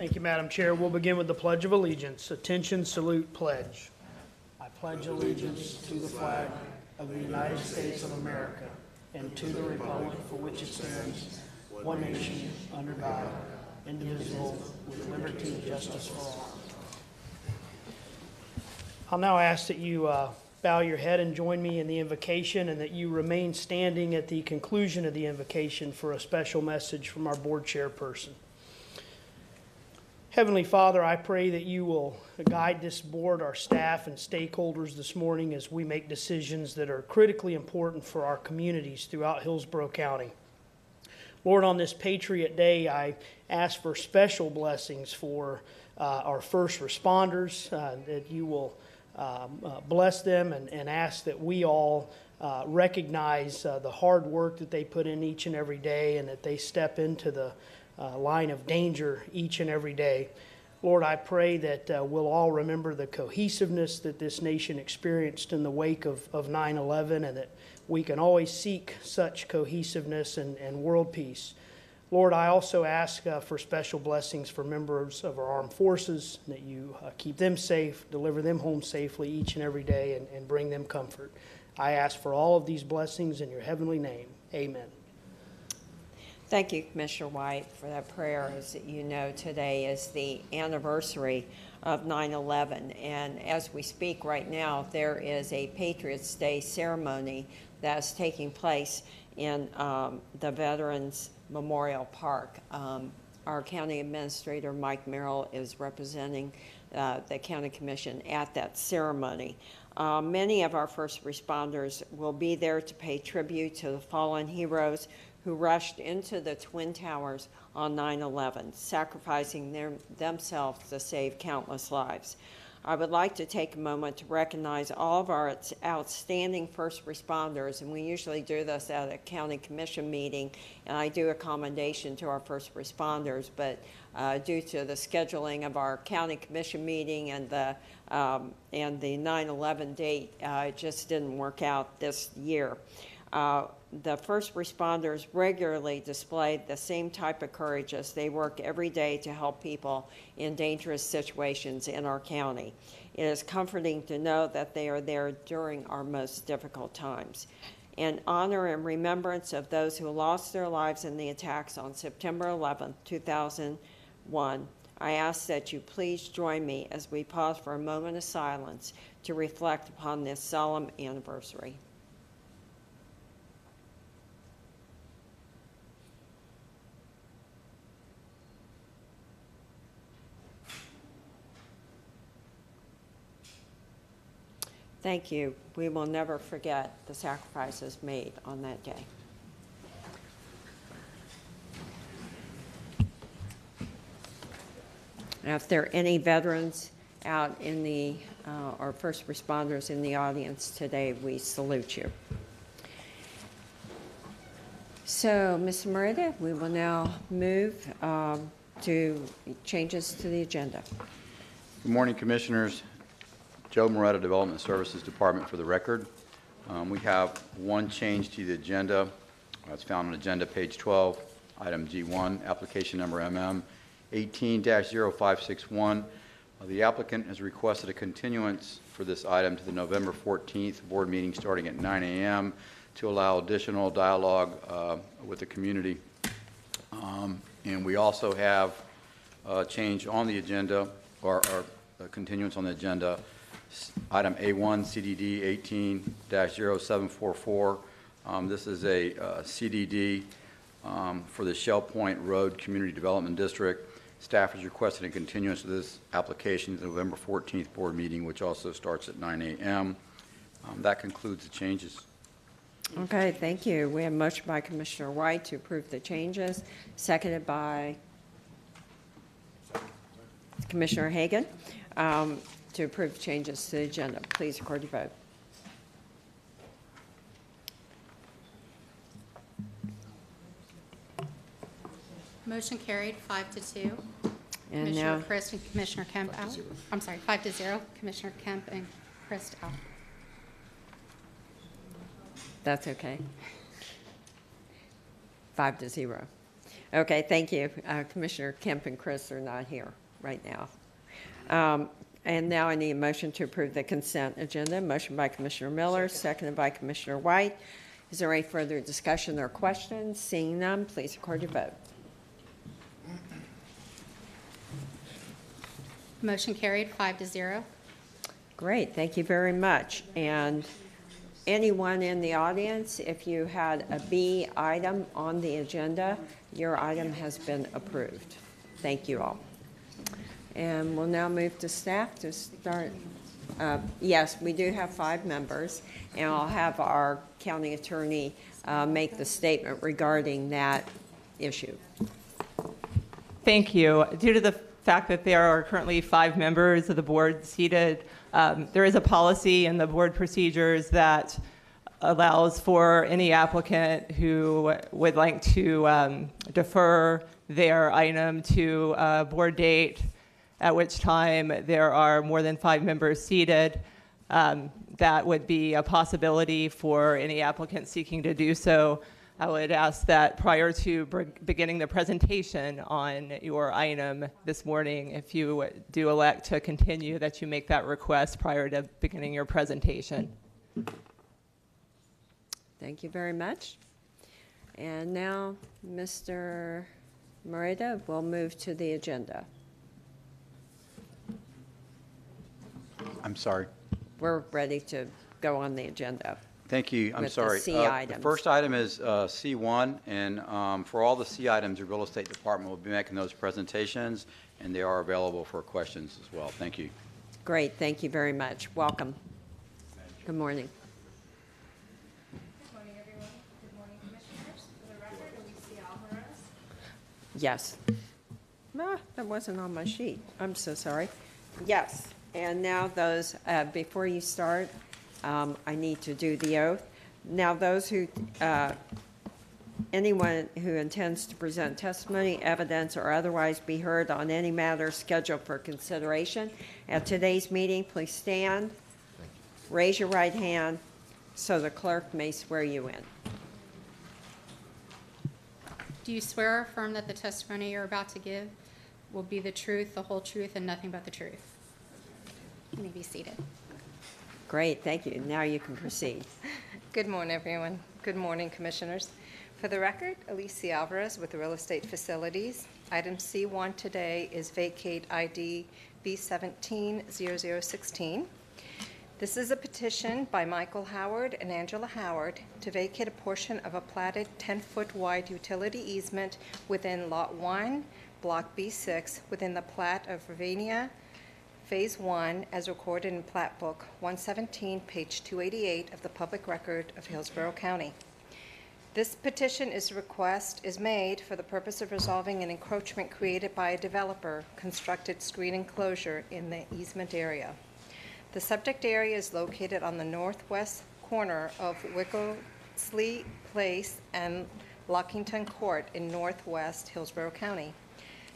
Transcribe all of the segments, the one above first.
Thank you, Madam Chair. We'll begin with the Pledge of Allegiance. Attention, salute, pledge. I pledge allegiance to the flag of the United States of America and to the republic for which it stands, one nation, under God, indivisible, with liberty and justice for all. I'll now ask that you bow your head and join me in the invocation, and that you remain standing at the conclusion of the invocation for a special message from our board chairperson. Heavenly Father, I pray that you will guide this board, our staff, and stakeholders this morning as we make decisions that are critically important for our communities throughout Hillsborough County. Lord, on this Patriot Day, I ask for special blessings for our first responders, that you will bless them, and ask that we all recognize the hard work that they put in each and every day, and that they step into the line of danger each and every day. Lord, I pray that we'll all remember the cohesiveness that this nation experienced in the wake of 9/11, and that we can always seek such cohesiveness and world peace. Lord, I also ask for special blessings for members of our armed forces, that you keep them safe, deliver them home safely each and every day, and bring them comfort. I ask for all of these blessings in your heavenly name. Amen. Thank you, Commissioner White, for that prayer. As you know, today is the anniversary of 9/11, and as we speak right now, there is a Patriots Day ceremony that's taking place in the Veterans Memorial Park. Our County Administrator, Mike Merrill, is representing the County Commission at that ceremony. Many of our first responders will be there to pay tribute to the fallen heroes who rushed into the Twin Towers on 9/11, sacrificing themselves to save countless lives. I would like to take a moment to recognize all of our outstanding first responders, and we usually do this at a county commission meeting, and I do a commendation to our first responders, but due to the scheduling of our county commission meeting and the 9/11 date, it just didn't work out this year. The first responders regularly display the same type of courage as they work every day to help people in dangerous situations in our county. It is comforting to know that they are there during our most difficult times. In honor and remembrance of those who lost their lives in the attacks on September 11, 2001, I ask that you please join me as we pause for a moment of silence to reflect upon this solemn anniversary. Thank you. We will never forget the sacrifices made on that day. Now, if there are any veterans out in the, or first responders in the audience today, we salute you. So, Ms. Merida, we will now move to changes to the agenda. Good morning, Commissioners. Joe Moretta, Development Services Department, for the record. We have one change to the agenda. It's found on agenda page 12, item G1, application number MM 18-0561. The applicant has requested a continuance for this item to the November 14th board meeting starting at 9 a.m. to allow additional dialogue with the community. And we also have a change on the agenda, or a continuance on the agenda. Item A1, CDD 18-0744. This is a CDD for the Shell Point Road Community Development District. Staff is requesting a continuance of this application to the November 14th board meeting, which also starts at 9 a.m. That concludes the changes. Okay, thank you. We have a motion by Commissioner White to approve the changes, seconded by Commissioner Hagan. To approve changes to the agenda. Please record your vote. Motion carried 5-2. And Commissioner now, Christ and Commissioner Kemp out. I'm sorry, 5-0. Commissioner Kemp and Christ out. that's okay. 5-0. Okay, thank you. Commissioner Kemp and Chris are not here right now. And now I need a motion to approve the consent agenda. Motion by Commissioner Miller, seconded by Commissioner White. Is there any further discussion or questions? Seeing none, please record your vote. Motion carried 5-0. Great, thank you very much. And anyone in the audience, if you had a B item on the agenda, your item has been approved. Thank you all. And we'll now move to staff to start. Yes, we do have 5 members, and I'll have our county attorney make the statement regarding that issue. Thank you. Due to the fact that there are currently 5 members of the board seated, there is a policy in the board procedures that allows for any applicant who would like to defer their item to a board date, at which time there are more than 5 members seated. That would be a possibility for any applicant seeking to do so. I would ask that prior to beginning the presentation on your item this morning, if you do elect to continue, that you make that request prior to beginning your presentation. Thank you very much. And now, Mr. Moreta, we'll move to the agenda. I'm sorry. We're ready to go on the agenda. Thank you. I'm With the sorry. C The items. first item is C1, and for all the C items, the real estate department will be making those presentations, and they are available for questions as well. Thank you. Great, thank you very much. Welcome. Good morning. Good morning, everyone. Good morning, Commissioners. For the record, Alicia Alvarez. Yes. That wasn't on my sheet. I'm so sorry. Yes, and now those, before you start, I need to do the oath. Now those who, anyone who intends to present testimony, evidence, or otherwise be heard on any matter scheduled for consideration at today's meeting, please stand, raise your right hand so the clerk may swear you in. Do you swear or affirm that the testimony you're about to give will be the truth, the whole truth, and nothing but the truth? You may be seated. Great, thank you. Now you can proceed. Good morning, everyone. Good morning, Commissioners. For the record, Alicia Alvarez with the Real Estate Facilities. Item C1 today is Vacate ID B170016. This is a petition by Michael Howard and Angela Howard to vacate a portion of a platted 10-foot wide utility easement within Lot 1, Block B6, within the plat of Ravinia, Phase 1, as recorded in Plat Book 117, page 288 of the Public Record of Hillsborough County. This petition is made for the purpose of resolving an encroachment created by a developer constructed screen enclosure in the easement area. The subject area is located on the northwest corner of Wickelsley Place and Lockington Court in northwest Hillsborough County.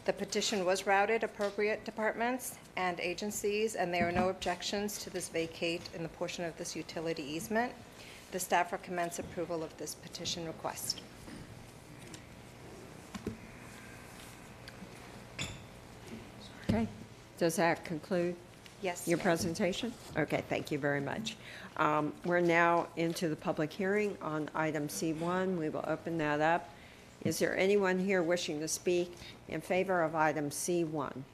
The petition was routed appropriate departments and agencies, and there are no objections to this vacate in the portion of this utility easement. The staff recommends approval of this petition request. Okay, does that conclude Yes. your ma'am. presentation? Okay, thank you very much. We're now into the public hearing on item C1. We will open that up. Is there anyone here wishing to speak in favor of item C1?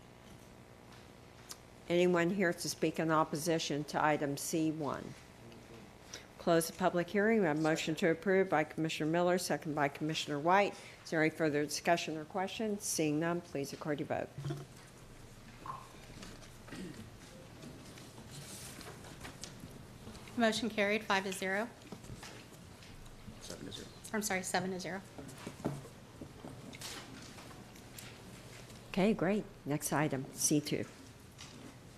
Anyone here to speak in opposition to item C1? Close the public hearing. We have a motion to approve by Commissioner Miller, second by Commissioner White. Is there any further discussion or questions? Seeing none, please record your vote. Motion carried 5-0. I'm sorry, 7-0. Okay, great. Next item, C2.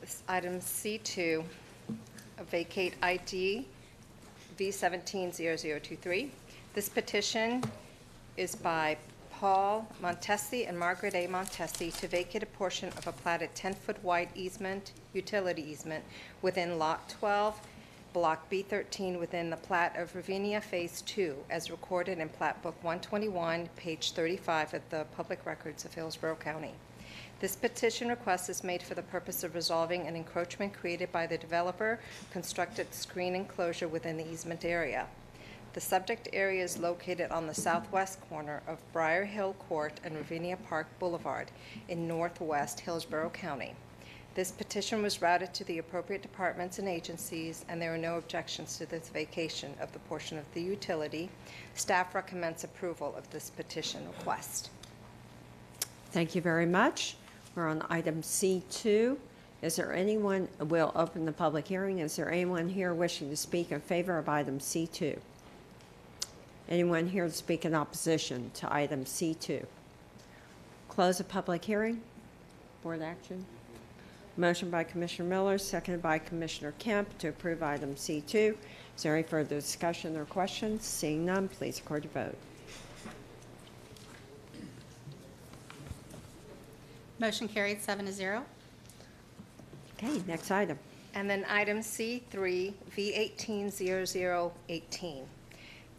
This item C2, Vacate ID V170023. This petition is by Paul Montesi and Margaret A. Montesi to vacate a portion of a platted 10-foot wide easement, utility easement, within Lot 12, Block B13 within the plat of Ravinia Phase 2, as recorded in Plat Book 121, page 35 of the Public Records of Hillsborough County. This petition request is made for the purpose of resolving an encroachment created by the developer constructed screen enclosure within the easement area. The subject area is located on the southwest corner of Briar Hill Court and Ravinia Park Boulevard in northwest Hillsborough County. This petition was routed to the appropriate departments and agencies, and there are no objections to this vacation of the portion of the utility. Staff recommends approval of this petition request. Thank you very much. We're on item C2. Is there anyone, we'll open the public hearing. Is there anyone here wishing to speak in favor of item C2? Anyone here to speak in opposition to item C2? Close the public hearing. Board action. Motion by Commissioner Miller, seconded by Commissioner Kemp to approve item C2. Is there any further discussion or questions? Seeing none, please record your vote. Motion carried 7-0. Okay, next item. And then item C3, V180018.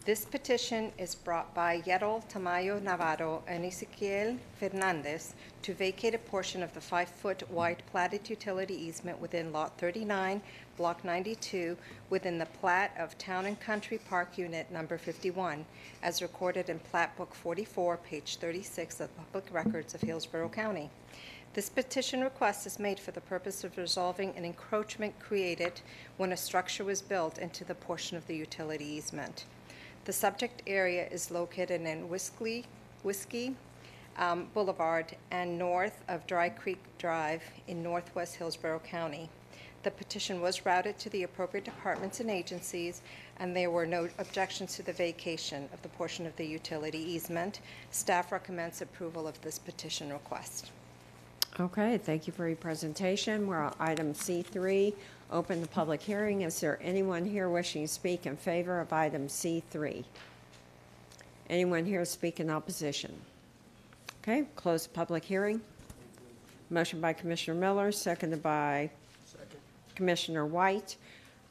This petition is brought by Yerol Tamayo Navarro and Ezequiel Fernandez to vacate a portion of the 5-foot wide platted utility easement within Lot 39, Block 92, within the plat of Town and Country Park Unit Number 51, as recorded in Plat Book 44, page 36 of the Public Records of Hillsborough County. This petition request is made for the purpose of resolving an encroachment created when a structure was built into the portion of the utility easement. The subject area is located in Whiskey Boulevard and north of Dry Creek Drive in northwest Hillsborough County. The petition was routed to the appropriate departments and agencies, and there were no objections to the vacation of the portion of the utility easement. Staff recommends approval of this petition request. Okay, thank you for your presentation. We're on item C3. Open the public hearing. Is there anyone here wishing to speak in favor of item C3? Anyone here speak in opposition? Okay, close the public hearing. Motion by Commissioner Miller, seconded by Commissioner White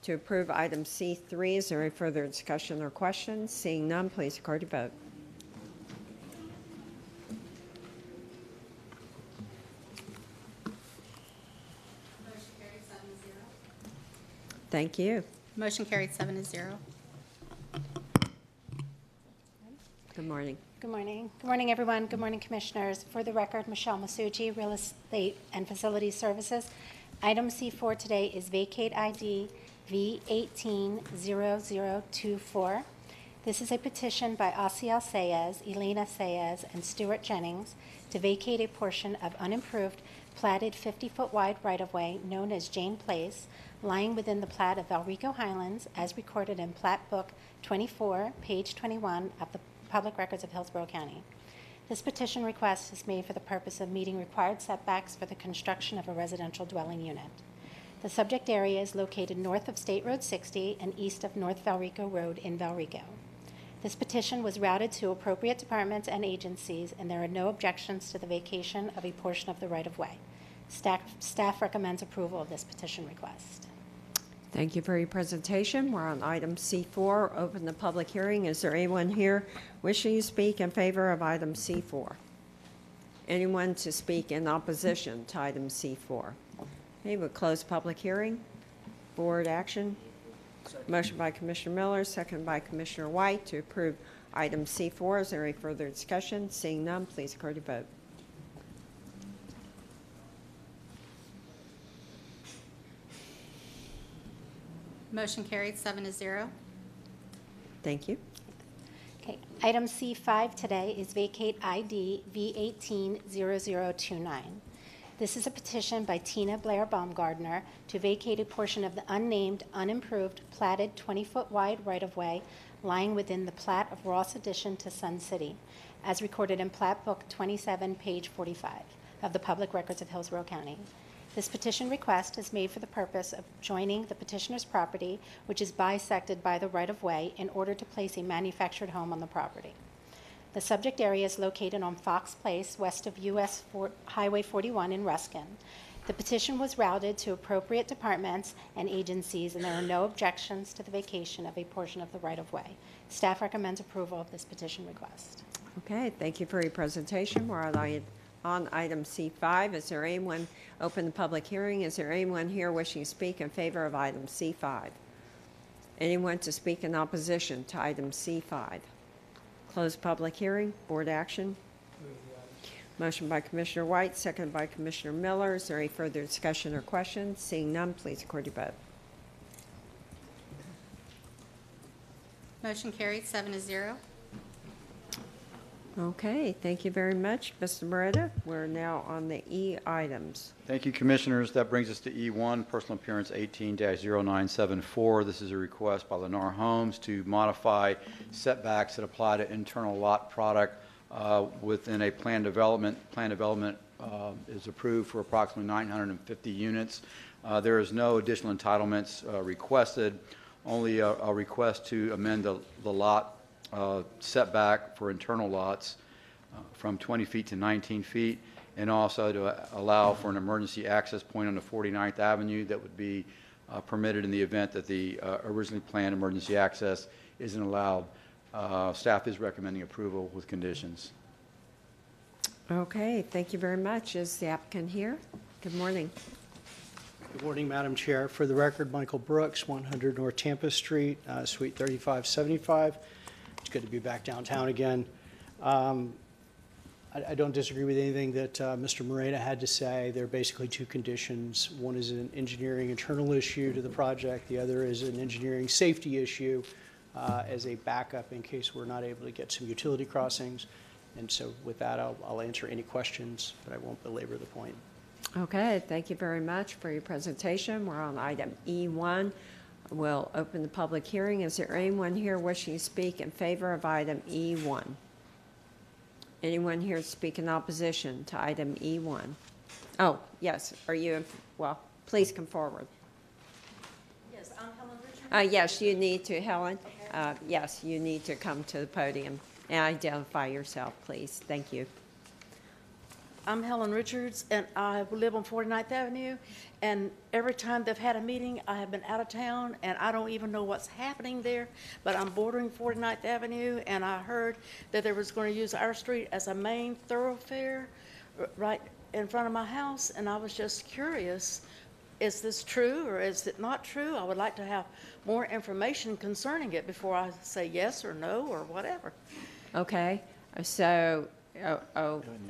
to approve item C3. Is there any further discussion or questions? Seeing none, please record your vote. Thank you. Motion carried 7-0. Good morning. Good morning. Good morning, everyone. Good morning, Commissioners. For the record, Michelle Masucci, Real Estate and Facilities Services. Item C4 today is Vacate ID V180024. This is a petition by Asiel Saez, Elena Saez, and Stuart Jennings to vacate a portion of unimproved, platted 50-foot wide right-of-way known as Jane Place, lying within the plat of Valrico Highlands, as recorded in Plat Book 24, page 21 of the Public Records of Hillsborough County. This petition request is made for the purpose of meeting required setbacks for the construction of a residential dwelling unit. The subject area is located north of State Road 60 and east of North Valrico Road in Valrico. This petition was routed to appropriate departments and agencies, and there are no objections to the vacation of a portion of the right-of-way. Staff recommends approval of this petition request. Thank you for your presentation. We're on item C4. Open the public hearing. Is there anyone here wishing to speak in favor of item C4? Anyone to speak in opposition to item C4? Okay, we'll close public hearing. Board action. Motion by Commissioner Miller, second by Commissioner White to approve item C4. Is there any further discussion? Seeing none, please record your vote. Motion carried 7-0. Thank you. Okay, item C5 today is Vacate ID V180029. This is a petition by Tina Blair Baumgardner to vacate a portion of the unnamed, unimproved, platted 20-foot wide right-of-way lying within the plat of Ross Addition to Sun City, as recorded in Plat Book 27, page 45 of the Public Records of Hillsborough County. This petition request is made for the purpose of joining the petitioner's property, which is bisected by the right-of-way, in order to place a manufactured home on the property. The subject area is located on Fox Place, west of US Highway 41 in Ruskin, The petition was routed to appropriate departments and agencies, and there are no objections to the vacation of a portion of the right-of-way. Staff recommends approval of this petition request. Okay, thank you for your presentation. We're on item C5. Is there anyone, open the public hearing, is there anyone here wishing to speak in favor of item C5? Anyone to speak in opposition to item C5? Close public hearing, board action. Motion by Commissioner White, seconded by Commissioner Miller. Is there any further discussion or questions? Seeing none, please record your vote. Motion carried 7-0. Okay, thank you very much, Mr. Moretta. We're now on the E items. Thank you, Commissioners. That brings us to E1, Personal Appearance 18-0974. This is a request by Lennar Homes to modify setbacks that apply to internal lot product within a planned development. Planned development is approved for approximately 950 units. There is no additional entitlements requested, only a request to amend the lot setback for internal lots from 20 feet to 19 feet, and also to allow for an emergency access point on the 49th Avenue that would be permitted in the event that the originally planned emergency access isn't allowed. Staff is recommending approval with conditions. Okay, thank you very much. Is the applicant here? Good morning. Good morning, Madam Chair. For the record, Michael Brooks, 100 North Tampa Street, Suite 3575. It's good to be back downtown again. I don't disagree with anything that Mr. Moreta had to say. There are basically two conditions. One is an engineering internal issue to the project. The other is an engineering safety issue as a backup in case we're not able to get some utility crossings. And so with that, I'll answer any questions, but I won't belabor the point. Okay, thank you very much for your presentation. We're on item E1. We'll open the public hearing. Is there anyone here wishing to speak in favor of item E1? Anyone here to speak in opposition to item E1? Oh, yes. Are you? Well, please come forward. Yes, I'm Helen Richards. Yes, you need to, Helen. Okay. Yes, you need to come to the podium and identify yourself, please. Thank you. I'm Helen Richards, and I live on 49th Avenue, and every time they've had a meeting, I have been out of town, and I don't even know what's happening there, but I'm bordering 49th Avenue, and I heard that they was going to use our street as a main thoroughfare right in front of my house, and I was just curious, is this true or is it not true? I would like to have more information concerning it before I say yes or no or whatever. Okay, so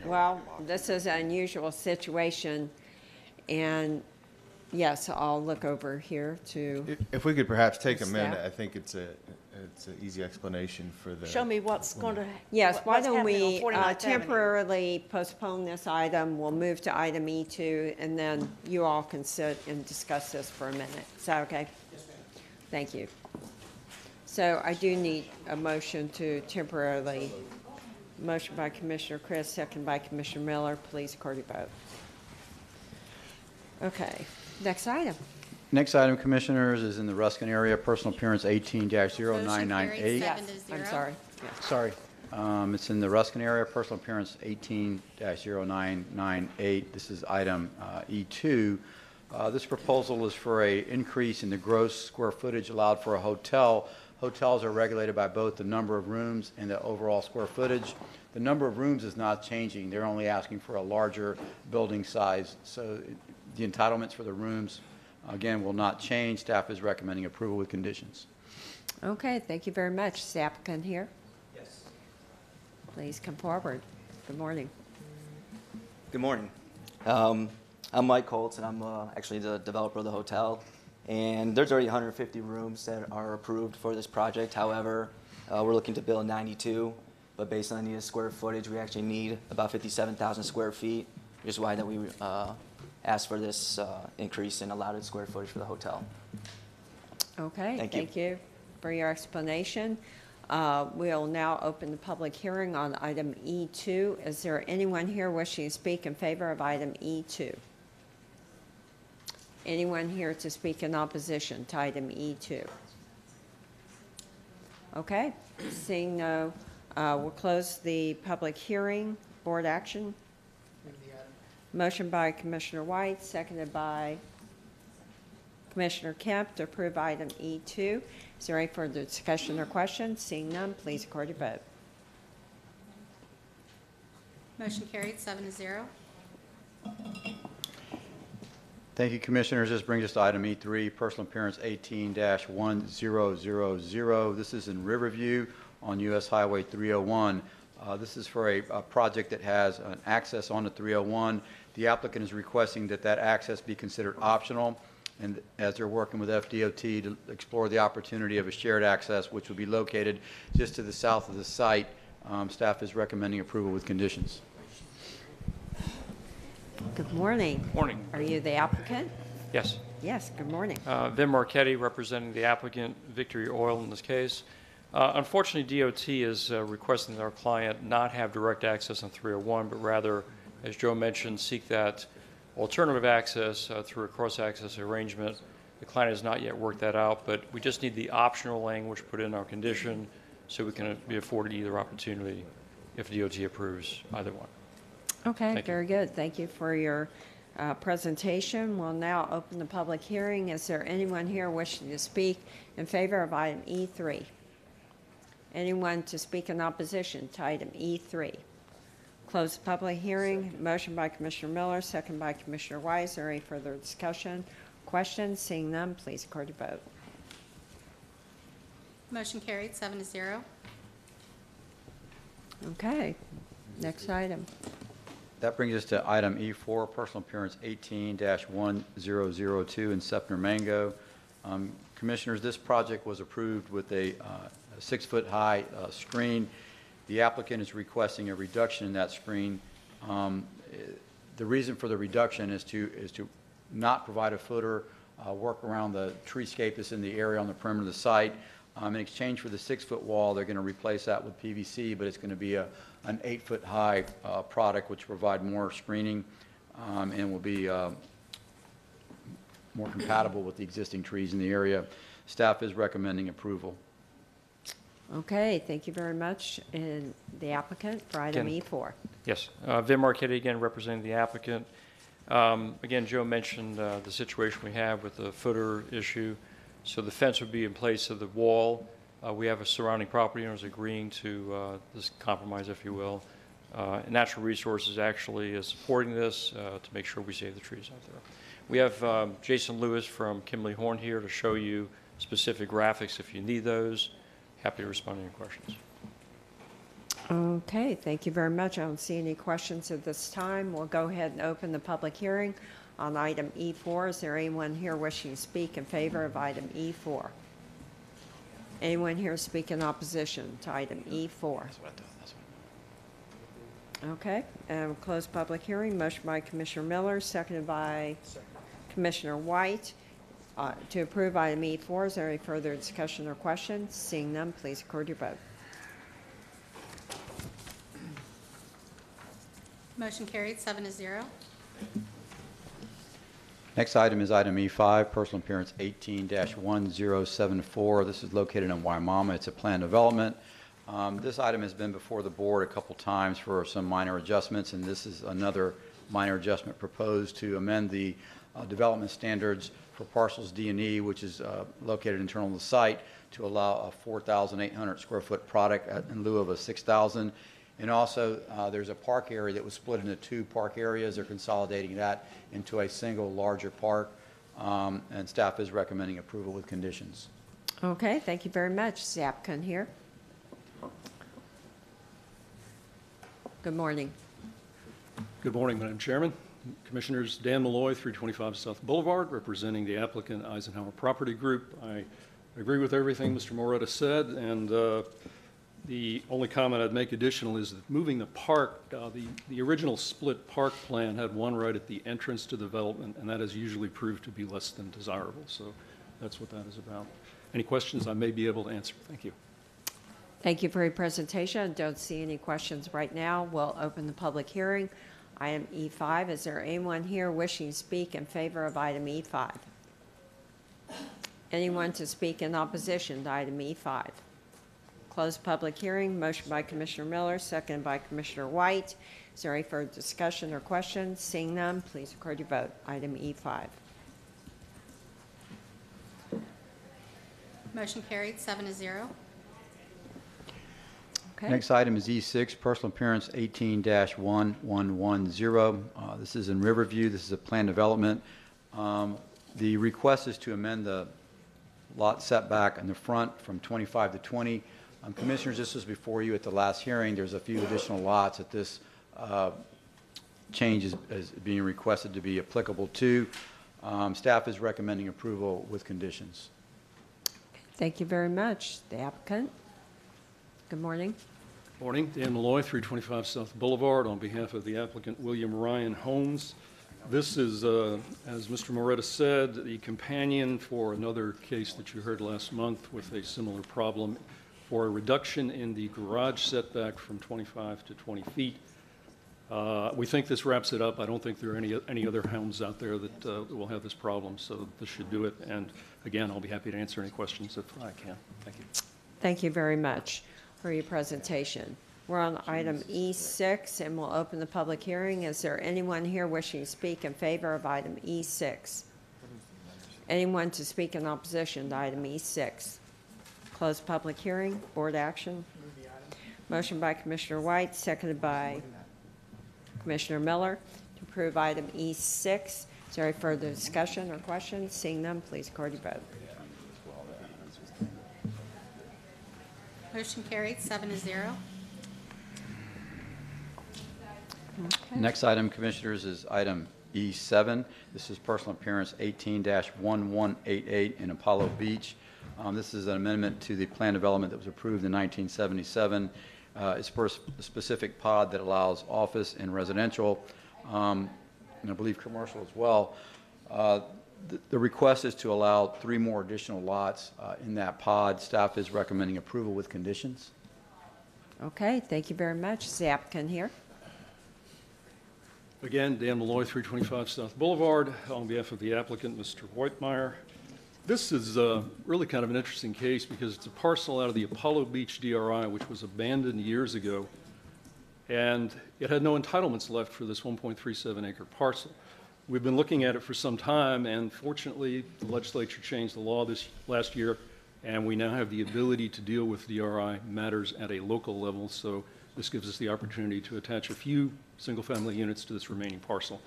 well, this is an unusual situation, and yes, I'll look over here to. If we could perhaps take a Staff. minute, I think it's an easy explanation for the. Show me what's going to. Yes, why what's don't happening we on 49th Avenue. temporarily postpone this item? We'll move to item E2, and then you all can sit and discuss this for a minute. Is that okay? Yes, ma'am. Thank you. So I do need a motion to temporarily. Motion by Commissioner Chris, second by Commissioner Miller. Please record your vote. Okay, next item. Next item, Commissioners, is in the Ruskin area, Personal Appearance 18-0998. Motion carried 7-0. I'm sorry. Yeah. Sorry. It's in the Ruskin area, Personal Appearance 18-0998. This is item E2. This proposal is for an increase in the gross square footage allowed for a hotel. Hotels are regulated by both the number of rooms and the overall square footage. The number of rooms is not changing. They're only asking for a larger building size. So the entitlements for the rooms, again, will not change. Staff is recommending approval with conditions. Okay, thank you very much. Is the applicant here? Yes. Please come forward. Good morning. Good morning. I'm Mike Holtz, and I'm actually the developer of the hotel. And there's already 150 rooms that are approved for this project. However, we're looking to build 92, but based on the needed square footage, we actually need about 57,000 square feet, which is why that we asked for this increase in allotted square footage for the hotel. Okay, Thank you. you for your explanation. We'll now open the public hearing on item E2. Is there anyone here wishing to speak in favor of item E2? Anyone here to speak in opposition to item E2? Okay, seeing no, we'll close the public hearing. Board action. Motion by Commissioner White, seconded by Commissioner Kemp to approve item E2. Is there any further discussion or questions? Seeing none, please record your vote. Motion carried 7-0. Thank you, Commissioners. This brings us to item E3, personal appearance 18-1000. This is in Riverview on U.S. Highway 301. This is for a project that has an access on the 301. The applicant is requesting that that access be considered optional, and as they're working with FDOT to explore the opportunity of a shared access, which will be located just to the south of the site, staff is recommending approval with conditions. Good morning. Morning. Are you the applicant? Yes. Yes, good morning. Vin Marchetti, representing the applicant, Victory Oil in this case. Unfortunately, DOT is requesting that our client not have direct access on 301, but rather, as Joe mentioned, seek that alternative access through a cross-access arrangement. The client has not yet worked that out, but we just need the optional language put in our condition so we can be afforded either opportunity if DOT approves either one. Okay, Thank you. very good. Thank you for your presentation. We'll now open the public hearing. Is there anyone here wishing to speak in favor of item E3? Anyone to speak in opposition to item E3? Close the public hearing. Motion by Commissioner Miller, second by Commissioner White. Is there any further discussion? Questions? Seeing none, please record your vote. Motion carried 7-0. Okay, next item. That brings us to item E4, personal appearance 18-1002 in Sefner Mango. Commissioners, this project was approved with a 6-foot-high screen. The applicant is requesting a reduction in that screen. The reason for the reduction is to not provide a footer, work around the treescape that's in the area on the perimeter of the site. In exchange for the 6-foot wall, they're going to replace that with PVC, but it's going to be an 8-foot-high product, which will provide more screening and will be more compatible with the existing trees in the area. Staff is recommending approval. Okay, thank you very much. And the applicant for item E4. Yes. Vin Marchetti, again, representing the applicant. Again, Joe mentioned the situation we have with the footer issue. So the fence would be in place of the wall. We have a surrounding property owners agreeing to this compromise, if you will. Natural Resources actually is supporting this to make sure we save the trees out there. We have Jason Lewis from Kimberly Horn here to show you specific graphics if you need those. Happy to respond to your questions. Okay, thank you very much. I don't see any questions at this time. We'll go ahead and open the public hearing on item E4. Is there anyone here wishing to speak in favor of item E4? Anyone here speak in opposition to item E4? Okay, and we'll close public hearing. Motion by Commissioner Miller, seconded by Commissioner White. To approve item E4, is there any further discussion or questions? Seeing none, please record your vote. Motion carried 7-0. Next item is item E5, personal appearance 18-1074. This is located in Waimama. It's a planned development. This item has been before the board a couple times for some minor adjustments, and this is another minor adjustment proposed to amend the development standards for parcels D and E, which is located internal to the site, to allow a 4,800 square foot product in lieu of a 6,000. And also, there's a park area that was split into 2 park areas. They're consolidating that into a single larger park, and staff is recommending approval with conditions. Okay, thank you very much. Is the applicant here? Good morning. Good morning, Madam Chairman. Commissioners, Dan Malloy, 325 South Boulevard, representing the applicant Eisenhower Property Group. I agree with everything Mr. Moretta said, and the only comment I'd make additional is that moving the park, the original split park plan had one right at the entrance to development, and that has usually proved to be less than desirable. So that's what that is about. Any questions I may be able to answer? Thank you. Thank you for your presentation. I don't see any questions right now. We'll open the public hearing. Item E5, is there anyone here wishing to speak in favor of item E5? Anyone to speak in opposition to item E5? Close public hearing. Motion by Commissioner Miller, seconded by Commissioner White. Is there any further discussion or questions? Seeing none, please record your vote. Item E5. Motion carried, 7-0. Okay. Next item is E6, personal appearance 18-1110. This is in Riverview. This is a planned development. The request is to amend the lot setback in the front from 25 to 20. Commissioners, this was before you at the last hearing. There's a few additional lots that this change is being requested to be applicable to. Staff is recommending approval with conditions. Thank you very much. The applicant. Good morning. Morning, Dan Malloy, 325 South Boulevard, on behalf of the applicant William Ryan Holmes. This is, as Mr. Moretta said, the companion for another case that you heard last month with a similar problem for a reduction in the garage setback from 25 to 20 feet. We think this wraps it up. I don't think there are any other homes out there that will have this problem, so this should do it. And again, I'll be happy to answer any questions if I can. Thank you. Thank you very much for your presentation. We're on item E6, and we'll open the public hearing. Is there anyone here wishing to speak in favor of item E6? Anyone to speak in opposition to item E6? Close public hearing. Board action. Motion by Commissioner White, seconded by Commissioner Miller to approve item E6. Is there any further discussion or questions? Seeing none, please record your vote. Motion carried, 7-0. Okay. Next item, Commissioners, is item E7. This is personal appearance 18-1188 in Apollo Beach. This is an amendment to the plan development that was approved in 1977. It's for a specific pod that allows office and residential, and I believe commercial as well. The request is to allow 3 more additional lots in that pod. Staff is recommending approval with conditions. Okay, thank you very much. Is the applicant here? Again, Dan Malloy, 325 South Boulevard, on behalf of the applicant, Mr. Whitemeyer. This is really kind of an interesting case because it's a parcel out of the Apollo Beach DRI, which was abandoned years ago, and it had no entitlements left for this 1.37 acre parcel. We've been looking at it for some time, and fortunately, the legislature changed the law this last year, and we now have the ability to deal with DRI matters at a local level, so this gives us the opportunity to attach a few single-family units to this remaining parcel.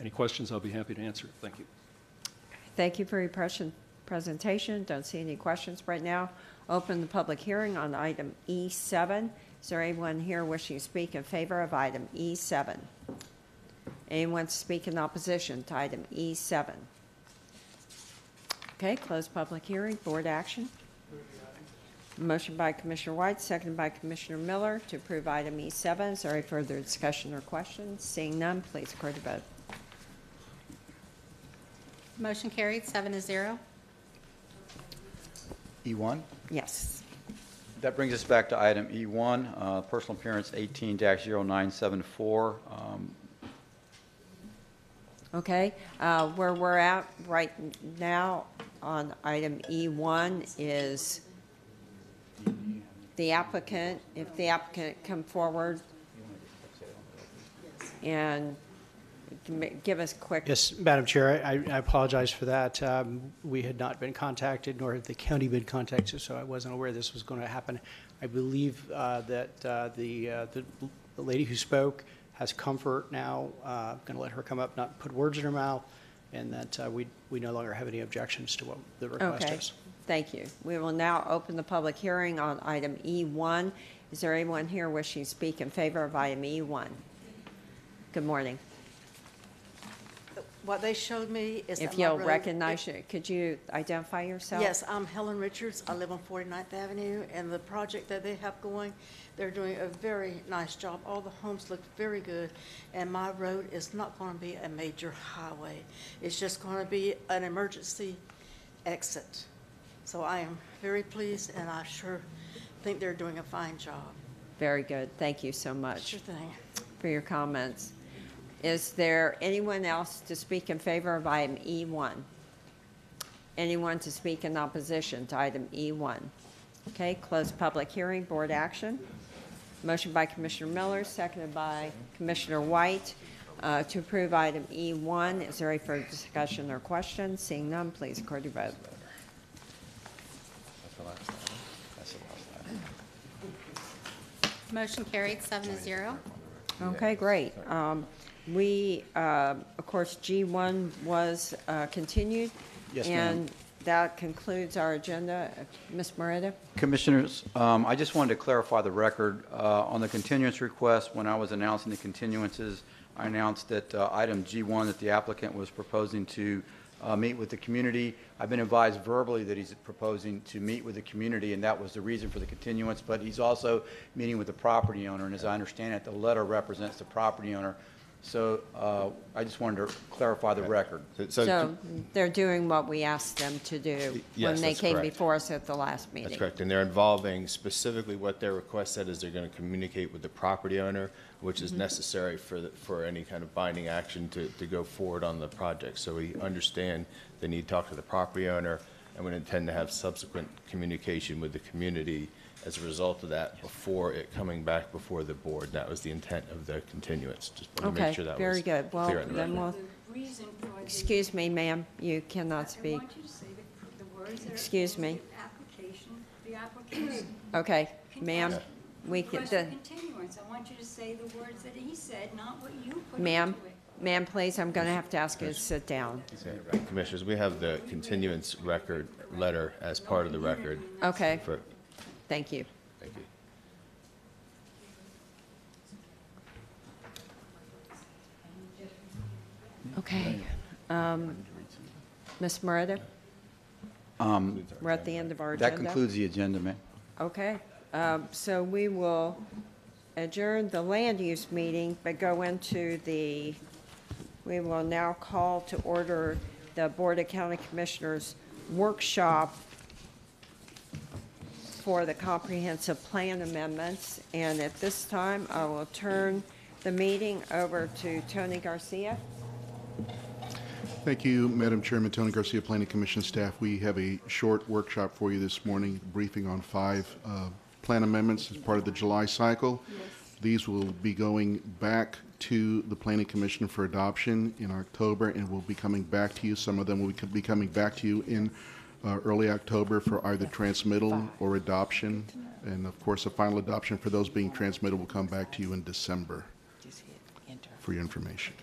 Any questions, I'll be happy to answer. Thank you. Thank you for your presentation. Don't see any questions right now. Open the public hearing on item E7. Is there anyone here wishing to speak in favor of item E7? Anyone to speak in opposition to item E7? Okay, close public hearing. Board action. Motion by Commissioner White, seconded by Commissioner Miller to approve item E7. Is there any further discussion or questions? Seeing none, please record your vote. Motion carried, 7-0. E1? Yes. That brings us back to item E1, personal appearance 18-0974. Okay, where we're at right now on item E1 is the applicant, if the applicant come forward and give us quick. Yes, Madam Chair, I apologize for that. We had not been contacted, nor had the county been contacted, so I wasn't aware this was going to happen. I believe that the lady who spoke has comfort now. I'm going to let her come up, not put words in her mouth, and that we no longer have any objections to what the request Okay. is. Thank you. We will now open the public hearing on item E1. Is there anyone here wishing to speak in favor of item E1? Good morning. What they showed me is that If my you'll road- recognize you, could you identify yourself? Yes, I'm Helen Richards. I live on 49th Avenue, and the project that they have going, they're doing a very nice job. All the homes look very good, and my road is not going to be a major highway. It's just going to be an emergency exit. So I am very pleased, and I sure think they're doing a fine job. Very good. Thank you so much Sure thing. for your comments. Is there anyone else to speak in favor of item E1? Anyone to speak in opposition to item E1? Okay, close public hearing, board action. Motion by Commissioner Miller, seconded by Commissioner White to approve item E1. Is there any further discussion or questions? Seeing none, please record your vote. Motion carried 7-0. Okay, great. Of course, G1 was continued. Yes, ma'am. And that concludes our agenda. Ms. Moreta? Commissioners, I just wanted to clarify the record. On the continuance request, when I was announcing the continuances, I announced that item G1, that the applicant was proposing to meet with the community. I've been advised verbally that he's proposing to meet with the community, and that was the reason for the continuance, but he's also meeting with the property owner, and as I understand it, the letter represents the property owner. So I just wanted to clarify the record. So they're doing what we asked them to do Yes, when they that's came correct. before us at the last meeting. That's correct, and they're involving specifically what their request said is they're going to communicate with the property owner, which is necessary for any kind of binding action to go forward on the project. So we understand they need to talk to the property owner, and we intend to have subsequent communication with the community as a result of that before it coming back before the board. That was the intent of the continuance. Just want to make sure that was very good. Well, clear on the then record. excuse me, ma'am, you cannot speak. I want you to say the words that are Excuse me. the application. Okay, ma'am, we can, Request for continuance. I want you to say the words that he said, not what you put ma'am, into it. ma'am, please, I'm going to have to ask you to sit down. Commissioners, we have the continuance record letter as part of the record. Okay, For, thank you. thank you. Okay. Ms. Moreta, we're at the end of our agenda. That concludes the agenda, ma'am. Okay, so we will adjourn the land use meeting, but go into we will now call to order the Board of County Commissioners workshop for the comprehensive plan amendments. And at this time, I will turn the meeting over to Tony Garcia. Thank you, Madam Chairman. Tony Garcia, Planning Commission staff. We have a short workshop for you this morning, briefing on 5 plan amendments as part of the July cycle. Yes. These will be going back to the Planning Commission for adoption in October, and will be coming back to you. Some of them will be coming back to you in early October for either transmittal or adoption. And of course, a final adoption for those being transmitted will come back to you in December for your information.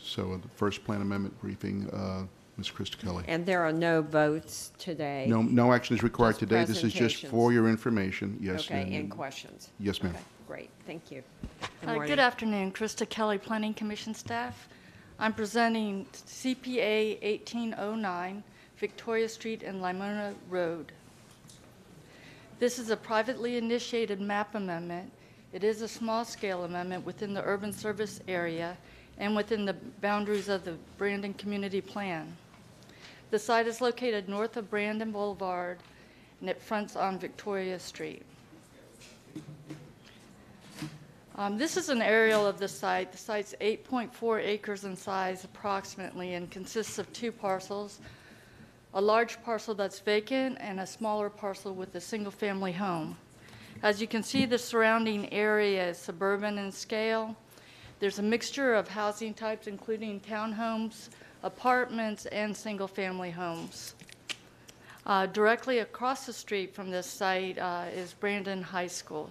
So the first plan amendment briefing, Ms. Krista Kelly. And there are no votes today. No action is required Just today. This is just presentations. for your information. Yes. Okay, and questions. Yes, ma'am. Okay, great, thank you. Good afternoon, Krista Kelly, Planning Commission staff. I'm presenting CPA 1809, Victoria Street and Limona Road. This is a privately initiated map amendment. It is a small-scale amendment within the urban service area and within the boundaries of the Brandon Community Plan. The site is located north of Brandon Boulevard, and it fronts on Victoria Street. This is an aerial of the site. The site's 8.4 acres in size approximately, and consists of 2 parcels, a large parcel that's vacant and a smaller parcel with a single-family home. As you can see, the surrounding area is suburban in scale. There's a mixture of housing types, including townhomes, apartments, and single-family homes. Directly across the street from this site is Brandon High School.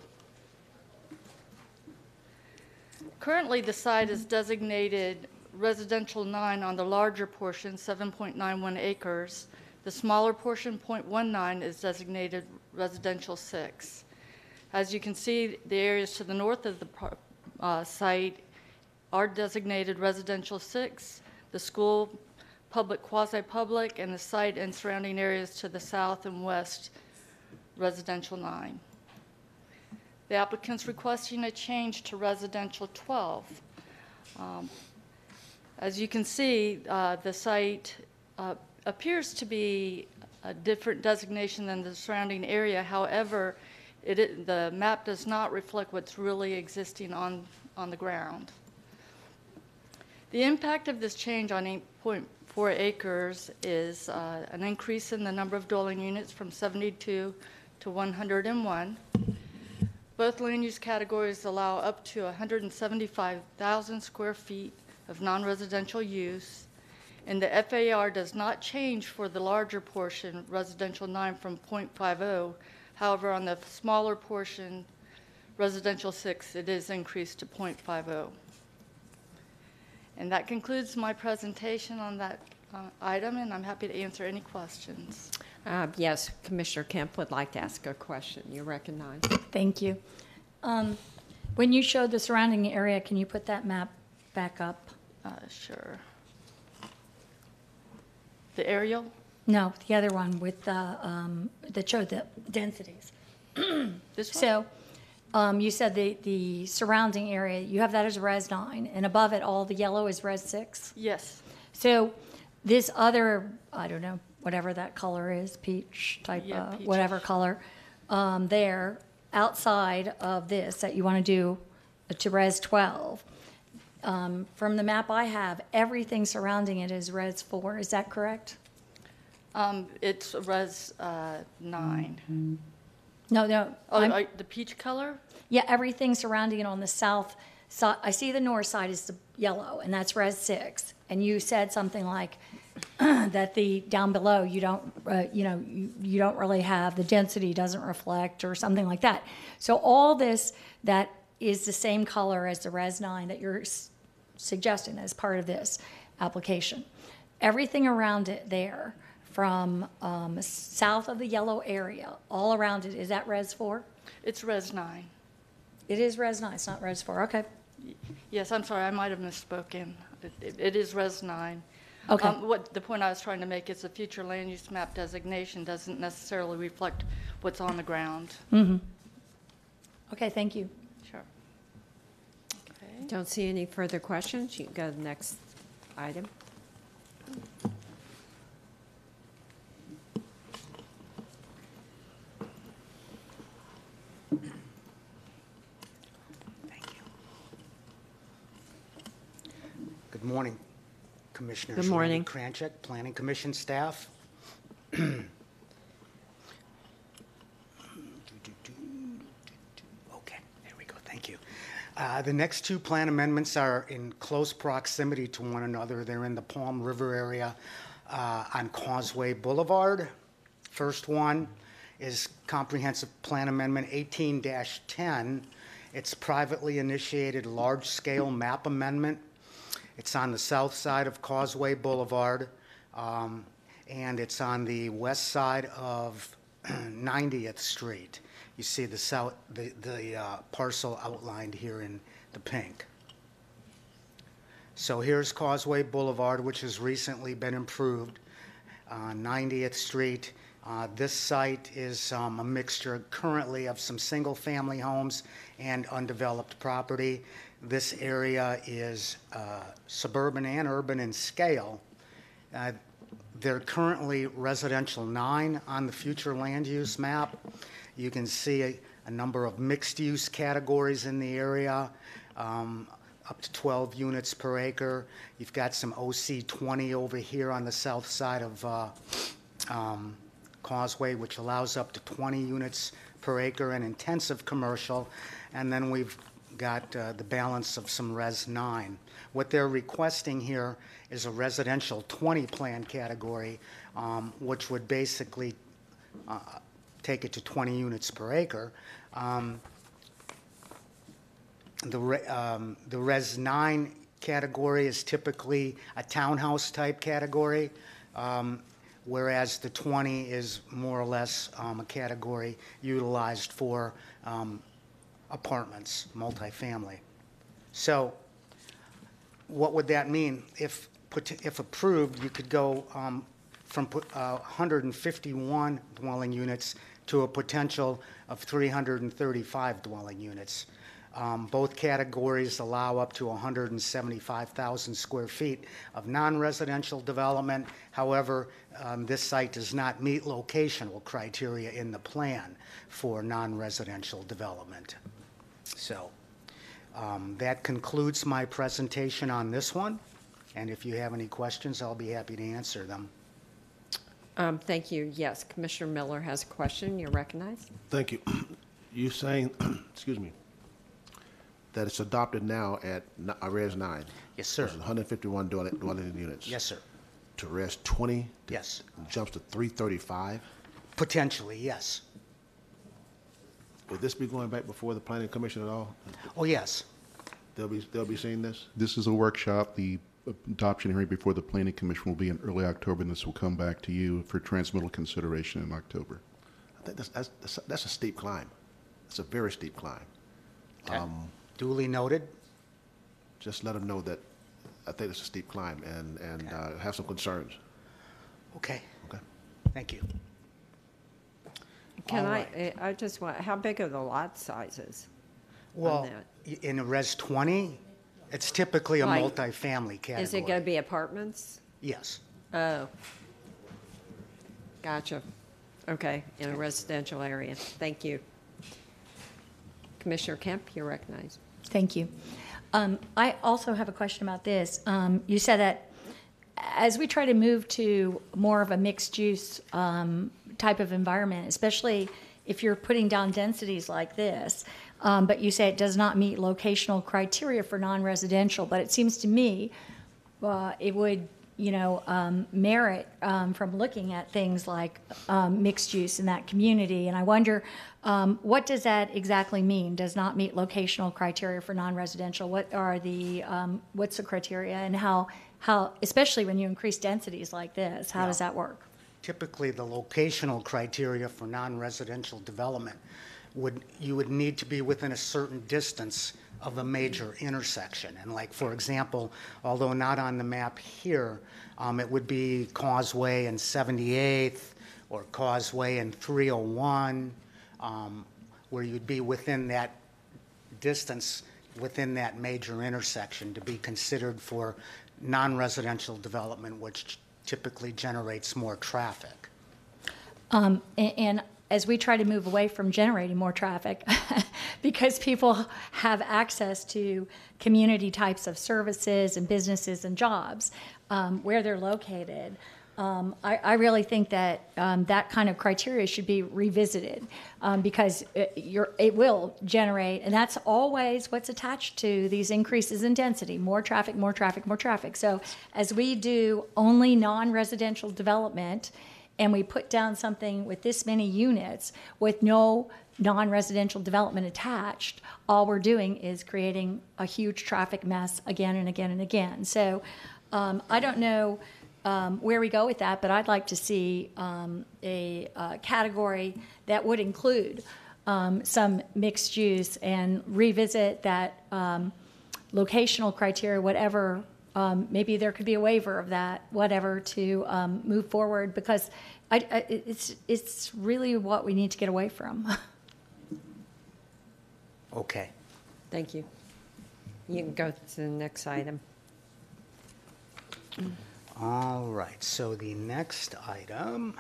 Currently, the site is designated residential 9 on the larger portion, 7.91 acres. The smaller portion, 0.19, is designated residential 6. As you can see, the areas to the north of the site are designated residential 6, the school, public, quasi-public, and the site and surrounding areas to the south and west, residential 9. The applicant's requesting a change to residential 12. As you can see, the site appears to be a different designation than the surrounding area. However, the map does not reflect what's really existing on the ground. The impact of this change on 8.4 acres is an increase in the number of dwelling units from 72 to 101. Both land use categories allow up to 175,000 square feet of non-residential use, and the FAR does not change for the larger portion, residential 9, from 0.50. However, on the smaller portion, residential 6, it is increased to 0.50. And that concludes my presentation on that item, and I'm happy to answer any questions. Yes, Commissioner Kemp would like to ask a question. You recognize. Thank you. When you showed the surrounding area, can you put that map back up? Sure. The aerial? No, the other one with the, that showed the densities. This one? So, you said the surrounding area, you have that as Res 9, and above it, all the yellow is Res 6? Yes. So this other, I don't know, whatever that color is, peach type, Yeah, peachish. whatever color, there, outside of this that you want to do to Res 12, from the map I have, everything surrounding it is Res 4, is that correct? It's Res 9. No. Oh, the peach color? Yeah, everything surrounding it on the south side, I see the north side is the yellow, and that's Res 6. And you said something like that the, down below, you don't, you don't really have, the density doesn't reflect or something like that. So all this that is the same color as the Res 9 that you're suggesting as part of this application. Everything around it there, from south of the yellow area, all around it, is that Res 4? It's Res 9. It is Res 9, it's not Res 4, okay. Yes, I'm sorry, I might have misspoken. It is Res 9. Okay. What the point I was trying to make is the future land use map designation doesn't necessarily reflect what's on the ground. Mm-hmm. Okay, thank you. Sure. Okay. Don't see any further questions. You can go to the next item. Good morning, Commissioners. Good morning. Randy Kranchuk, Planning Commission staff. Okay, there we go, thank you. The next two plan amendments are in close proximity to one another. They're in the Palm River area on Causeway Boulevard. First one is Comprehensive Plan Amendment 18-10. It's privately initiated large-scale map amendment. It's on the south side of Causeway Boulevard, and it's on the west side of 90th Street. You see the parcel outlined here in the pink. So here's Causeway Boulevard, which has recently been improved, 90th Street. This site is a mixture currently of some single-family homes and undeveloped property. This area is suburban and urban in scale. They're currently residential 9 on the future land use map. You can see a number of mixed-use categories in the area, up to 12 units per acre. You've got some OC 20 over here on the south side of Causeway, which allows up to 20 units per acre and intensive commercial. And then we've got the balance of some Res 9. What they're requesting here is a residential 20 plan category, which would basically take it to 20 units per acre. The Res 9 category is typically a townhouse type category, whereas the 20 is more or less a category utilized for apartments, multifamily. So what would that mean? If approved, you could go from 151 dwelling units to a potential of 335 dwelling units. Both categories allow up to 175,000 square feet of non-residential development. However, this site does not meet locational criteria in the plan for non-residential development. So that concludes my presentation on this one. And if you have any questions, I'll be happy to answer them. Thank you. Yes, Commissioner Miller has a question. You're recognized. Thank you. You saying, excuse me, that it's adopted now at Res 9? Yes, sir. 151 dwelling units. Yes, sir. To Res 20? Yes. Jumps to 335? Potentially, yes. Would this be going back before the planning commission at all? Oh, yes. They'll be seeing this? This is a workshop. The adoption hearing before the planning commission will be in early October, and this will come back to you for transmittal consideration in October. I think that's a steep climb. It's a very steep climb. Okay. Duly noted. Just let them know that I think it's a steep climb and have some concerns. Okay. Okay. Thank you. Can All I just want, how big are the lot sizes on Well, that? in a Res 20, it's typically a Like, multifamily category. Is it going to be apartments? Yes. Oh. Gotcha. Okay, in a residential area. Thank you. Commissioner Kemp, you're recognized. Thank you. I also have a question about this. You said that as we try to move to more of a mixed-use type of environment, especially if you're putting down densities like this, but you say it does not meet locational criteria for non-residential, but it seems to me it would, merit from looking at things like mixed use in that community. And I wonder, what does that exactly mean? Does not meet locational criteria for non-residential? What are the, what's the criteria, and how, especially when you increase densities like this, how does that work? Typically, the locational criteria for non-residential development you would need to be within a certain distance of a major intersection. And like, for example, although not on the map here, it would be Causeway and 78th or Causeway and 301, where you'd be within that distance, within that major intersection to be considered for non-residential development, which typically generates more traffic. And as we try to move away from generating more traffic, because people have access to community types of services and businesses and jobs where they're located, I really think that that kind of criteria should be revisited because it will generate, and that's always what's attached to these increases in density: more traffic, more traffic, more traffic. So as we do only non-residential development, and we put down something with this many units with no non-residential development attached, all we're doing is creating a huge traffic mess again and again and again. So I don't know where we go with that, but I'd like to see a category that would include some mixed use and revisit that locational criteria, whatever. Maybe there could be a waiver of that, whatever, to move forward, because it's really what we need to get away from. Okay. Thank you. You can go to the next item. All right, so the next item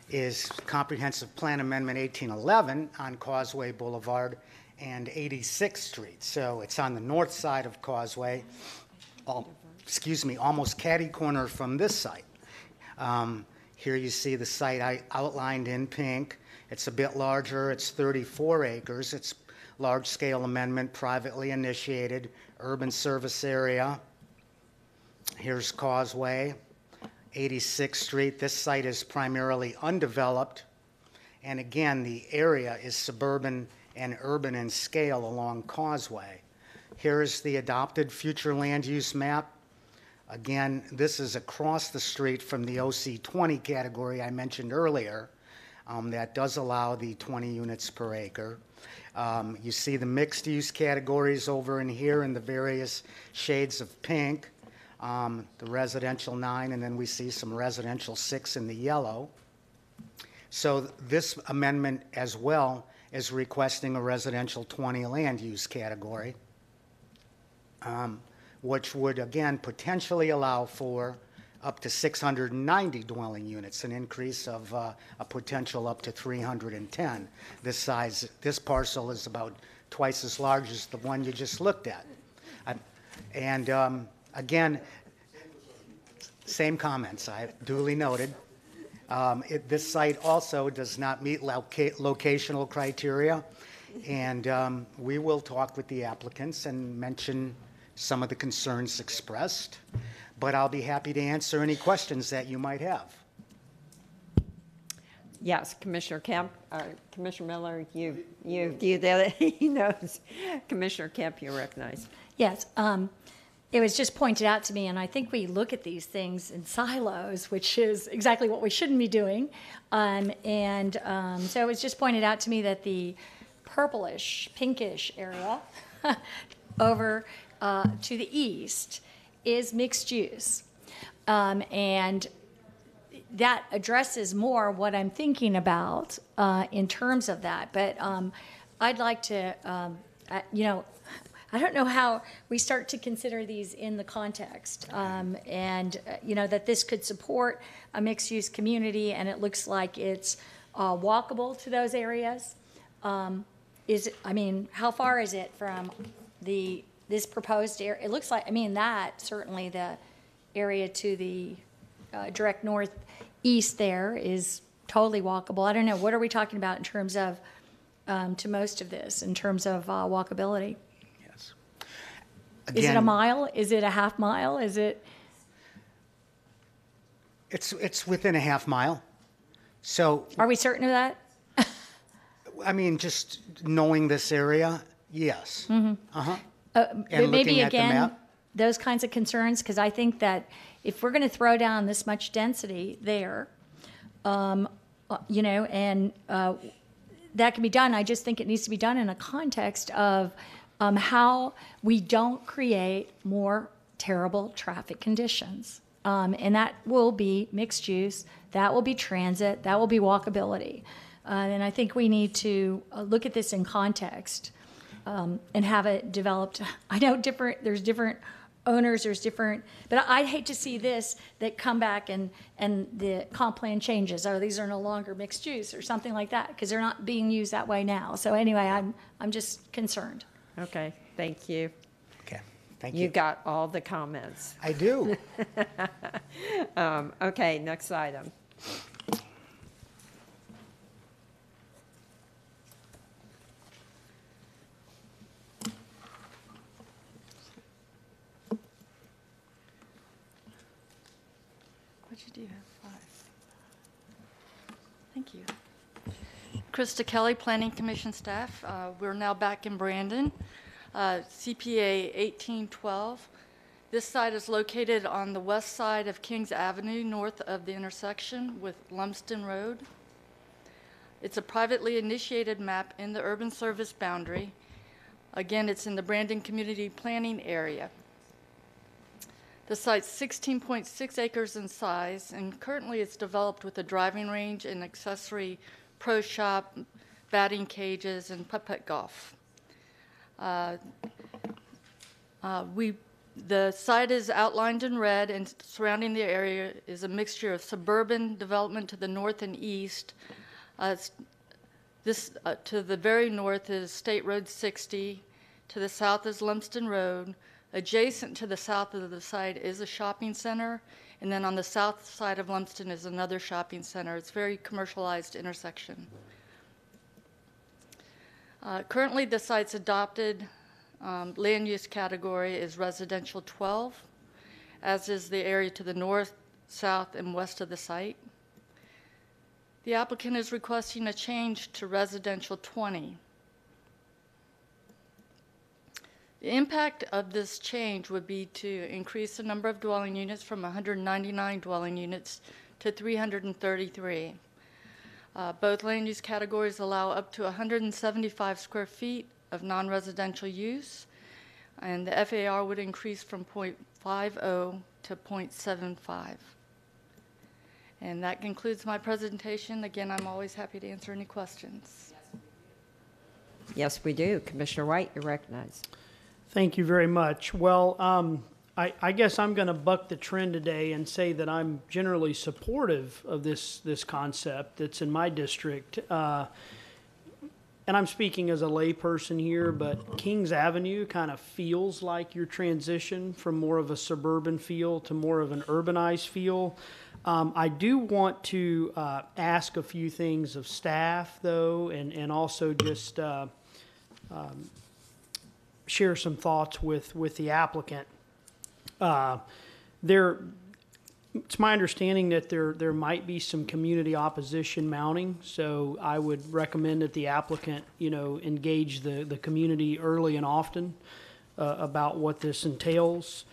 is Comprehensive Plan Amendment 1811 on Causeway Boulevard and 86th Street. So it's on the north side of Causeway, almost catty corner from this site. Here you see the site I outlined in pink. It's a bit larger. It's 34 acres. It's large-scale amendment, privately initiated, urban service area. Here's Causeway, 86th Street. This site is primarily undeveloped. And again, the area is suburban and urban in scale along Causeway. Here's the adopted future land use map. Again, this is across the street from the OC20 category I mentioned earlier. That does allow the 20 units per acre. You see the mixed use categories over in here in the various shades of pink. The residential 9, and then we see some residential 6 in the yellow. So this amendment as well is requesting a residential 20 land use category, which would again potentially allow for up to 690 dwelling units, an increase of a potential up to 310. This parcel is about twice as large as the one you just looked at. And Again, same comments, I duly noted. This site also does not meet locational criteria, and we will talk with the applicants and mention some of the concerns expressed, but I'll be happy to answer any questions that you might have. Yes, Commissioner Kemp, Commissioner Miller, you did it. He knows. Commissioner Kemp, you're recognized. Yes, it was just pointed out to me, and I think we look at these things in silos, which is exactly what we shouldn't be doing. So it was just pointed out to me that the purplish, pinkish area over to the east is mixed use. And that addresses more what I'm thinking about in terms of that. But I'd like to, I don't know how we start to consider these in the context. That this could support a mixed-use community, and it looks like it's walkable to those areas. How far is it from this proposed area? It looks like, that certainly the area to the direct northeast there is totally walkable. I don't know, what are we talking about in terms of, to most of this, in terms of walkability? Yes. Is it a mile? Is it a half mile? Is it? It's within a half mile. So. Are we certain of that? Just knowing this area, yes. Mm-hmm. Uh-huh. But And maybe looking at the again, map. those kinds of concerns, because I think that if we're going to throw down this much density there, that can be done. I just think it needs to be done in a context of how we don't create more terrible traffic conditions. And that will be mixed use, that will be transit, that will be walkability. And I think we need to look at this in context and have it developed. I know there's different owners, but I'd hate to see this that come back and the comp plan changes. Oh, these are no longer mixed use or something like that, because they're not being used that way now. So anyway, I'm just concerned. Okay, thank you. Okay, thank you. You got all the comments. I do. Okay, next item. What'd you do? 5. Thank you. Krista Kelly, Planning Commission staff. We're now back in Brandon. CPA 1812. This site is located on the west side of Kings Avenue, north of the intersection with Lumsden Road. It's a privately initiated map in the urban service boundary. Again, it's in the Brandon Community Planning area. The site's 16.6 acres in size, and currently it's developed with a driving range and accessory pro shop, batting cages, and putt-putt golf. The site is outlined in red, and surrounding the area is a mixture of suburban development to the north and east. To the very north is State Road 60. To the south is Lumsden Road. Adjacent to the south of the site is a shopping center, and then on the south side of Lumsden is another shopping center. It's a very commercialized intersection. Currently, the site's adopted land use category is residential 12, as is the area to the north, south, and west of the site. The applicant is requesting a change to residential 20. The impact of this change would be to increase the number of dwelling units from 199 dwelling units to 333. Both land use categories allow up to 175 square feet of non-residential use, and the FAR would increase from 0.50 to 0.75. And that concludes my presentation. Again, I'm always happy to answer any questions. Yes, we do. Commissioner White, you're recognized. Thank you very much. Well, I guess I'm going to buck the trend today and say that I'm generally supportive of this concept that's in my district. and I'm speaking as a layperson here, but Kings Avenue kind of feels like your transition from more of a suburban feel to more of an urbanized feel. I do want to ask a few things of staff, though, and also just share some thoughts with the applicant. It's my understanding that there might be some community opposition mounting, so I would recommend that the applicant, engage the community early and often about what this entails.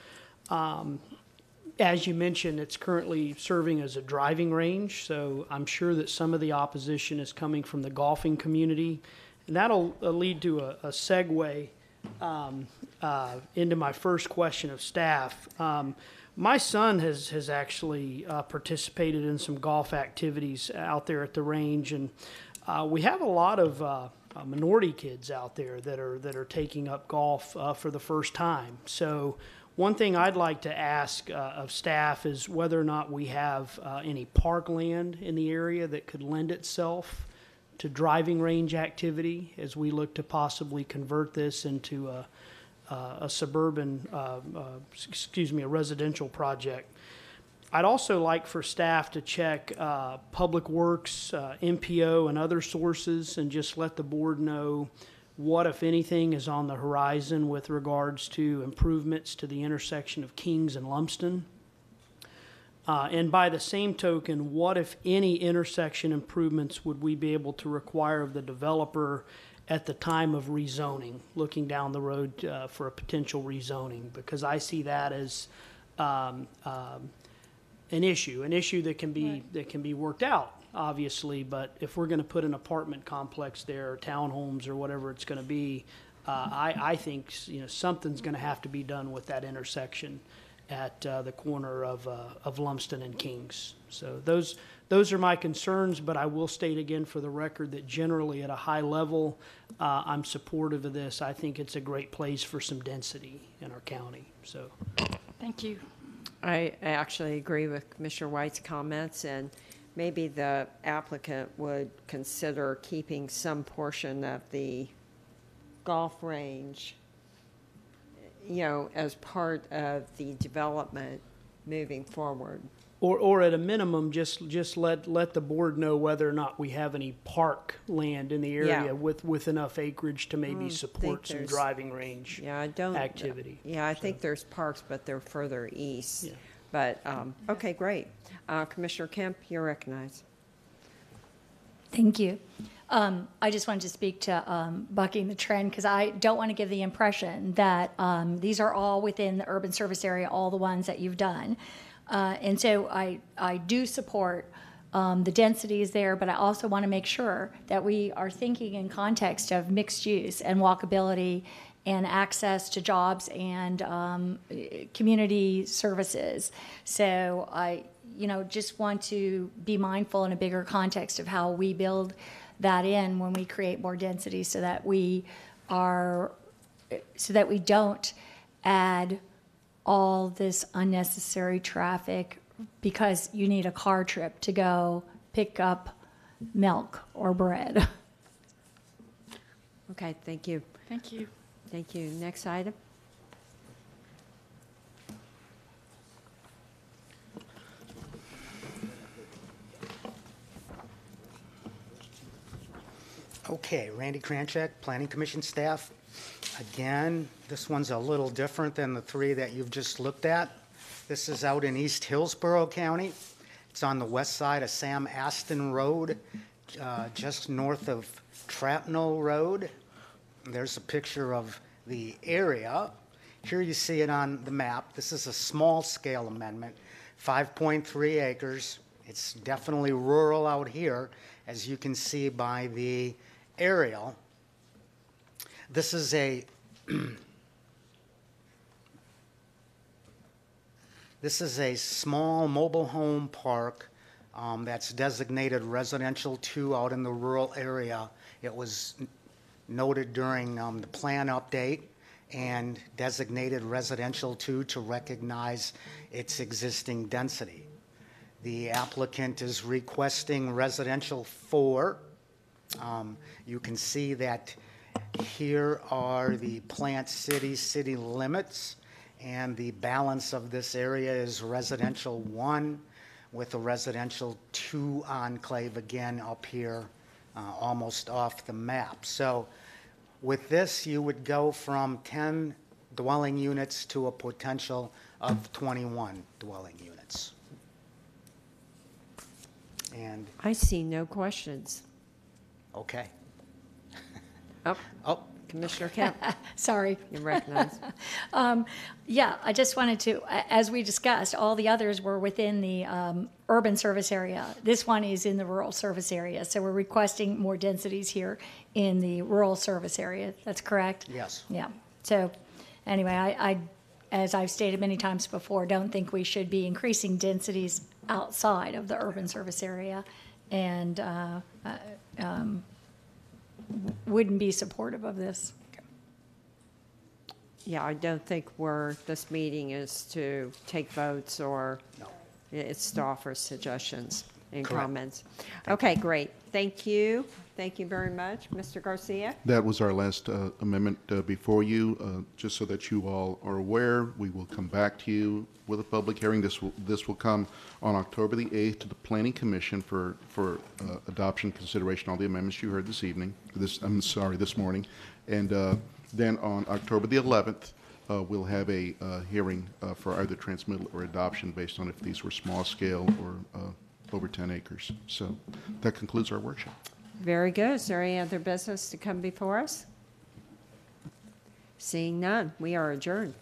As you mentioned, it's currently serving as a driving range, so I'm sure that some of the opposition is coming from the golfing community, and that'll lead to a segue into my first question of staff. My son has actually participated in some golf activities out there at the range, and we have a lot of minority kids out there that are taking up golf for the first time. So one thing I'd like to ask of staff is whether or not we have any parkland in the area that could lend itself to driving range activity as we look to possibly convert this into a suburban, a residential project. I'd also like for staff to check Public Works, MPO, and other sources and just let the board know what, if anything, is on the horizon with regards to improvements to the intersection of Kings and Lumsden. And by the same token, what, if any, intersection improvements would we be able to require of the developer at the time of rezoning, looking down the road for a potential rezoning? Because I see that as an issue that can be worked out, obviously. But if we're going to put an apartment complex there, or townhomes, or whatever it's going to be, I think something's going to have to be done with that intersection at the corner of Lumsden and Kings. So those are my concerns, but I will state again for the record that generally at a high level, I'm supportive of this. I think it's a great place for some density in our county. So, Thank you. I actually agree with Commissioner White's comments, and maybe the applicant would consider keeping some portion of the golf range, as part of the development moving forward. Or at a minimum, just let the board know whether or not we have any park land in the area with enough acreage to maybe support some driving range activity. I think there's parks, but they're further east. Yeah. But, okay, great. Commissioner Kemp, you're recognized. Thank you. I just wanted to speak to bucking the trend, because I don't want to give the impression that these are all within the urban service area, all the ones that you've done. And so I do support the densities there, but I also want to make sure that we are thinking in context of mixed use and walkability and access to jobs and community services. So I just want to be mindful in a bigger context of how we build that in when we create more density, so that we don't add all this unnecessary traffic because you need a car trip to go pick up milk or bread. Okay, thank you. Thank you. Thank you. Next item. Okay, Randy Kranchek, Planning Commission staff. Again, this one's a little different than the three that you've just looked at. This is out in East Hillsborough County. It's on the west side of Sam Aston Road, just north of Trapnell Road. There's a picture of the area. Here you see it on the map. This is a small scale amendment, 5.3 acres. It's definitely rural out here, as you can see by the aerial. This is a small mobile home park that's designated residential 2 out in the rural area. It was noted during the plan update and designated residential 2 to recognize its existing density. The applicant is requesting residential 4 You can see that here are the Plant city limits, and the balance of this area is residential 1 with a residential 2 enclave again up here, almost off the map. So with this, you would go from 10 dwelling units to a potential of 21 dwelling units. And I see no questions. okay. Oh, Commissioner Kemp. Sorry. You recognize. Yeah, I just wanted to, as we discussed, all the others were within the urban service area. This one is in the rural service area, so we're requesting more densities here in the rural service area. That's correct? Yes. Yeah. So anyway, I as I've stated many times before, don't think we should be increasing densities outside of the urban service area, and wouldn't be supportive of this. Yeah, I don't think this meeting is to take votes or it's to offer suggestions and Correct. comments. Okay, great. Thank you. Thank you very much. Mr. Garcia? That was our last amendment before you. Just so that you all are aware, we will come back to you with a public hearing. This will come on October the 8th to the Planning Commission for adoption, consideration, all the amendments you heard this evening. This morning. And then on October the 11th, we'll have a hearing for either transmittal or adoption based on if these were small scale or over 10 acres. So that concludes our workshop. Very good. Is there any other business to come before us? Seeing none, we are adjourned.